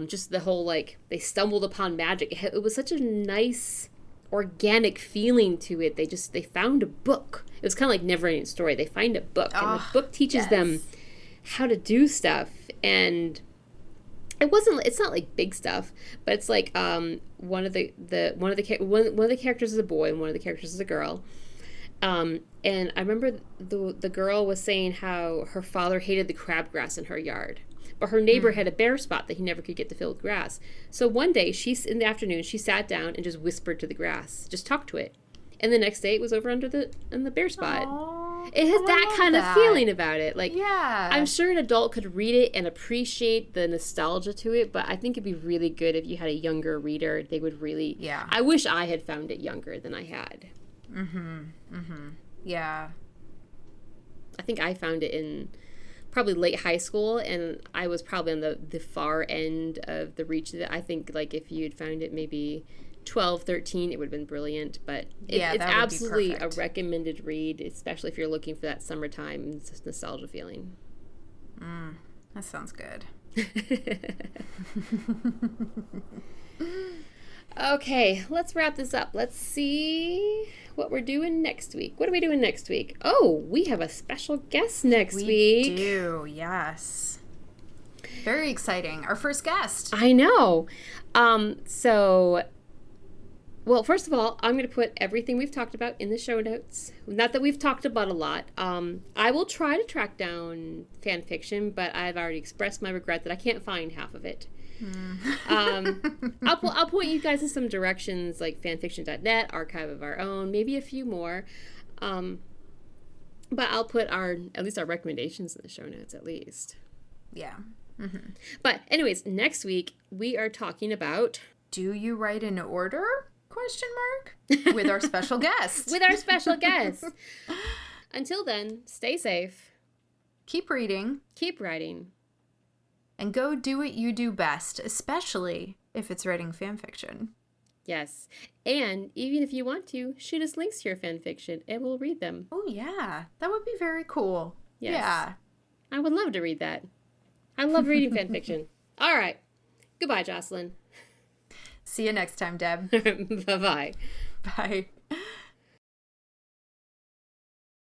Just the whole, like, they stumbled upon magic. It was such a nice, organic feeling to it. They found a book. It was kind of like Never-Ending Story. They find a book, and the book teaches them how to do stuff. And it's not like big stuff, but it's like one of the characters is a boy and one of the characters is a girl. And I remember the girl was saying how her father hated the crabgrass in her yard, but her neighbor had a bare spot that he never could get to fill with grass. So one day, in the afternoon, she sat down and just whispered to the grass, just talked to it. And the next day, it was over in the bare spot. Aww, it has that kind of feeling about it. Like, yeah. I'm sure an adult could read it and appreciate the nostalgia to it, but I think it'd be really good if you had a younger reader. They would really... Yeah. I wish I had found it younger than I had. Yeah. I think I found it in probably late high school, and I was probably on the far end of the reach of it. I think, like, if you'd found it maybe 12, 13, it would have been brilliant, but it's absolutely a recommended read, especially if you're looking for that summertime nostalgia feeling. That sounds good. Okay, let's wrap this up. Let's see what we're doing next week. What are we doing next week? Oh, we have a special guest next week. We do, yes. Very exciting. Our first guest. I know. Well, first of all, I'm going to put everything we've talked about in the show notes. Not that we've talked about a lot. I will try to track down fan fiction, but I've already expressed my regret that I can't find half of it. I'll point you guys in some directions like fanfiction.net, Archive of Our Own, maybe a few more. But I'll put at least our recommendations in the show notes at least. Yeah. But anyways, next week we are talking about... Do you write in order? ? With our special guest. With our special guest. Until then, stay safe. Keep reading. Keep writing. And go do what you do best, especially if it's writing fan fiction. Yes. And even if you want to, shoot us links to your fan fiction and we'll read them. Oh, yeah. That would be very cool. Yes. Yeah. I would love to read that. I love reading fan fiction. All right. Goodbye, Jocelyn. See you next time, Deb. Bye-bye. Bye.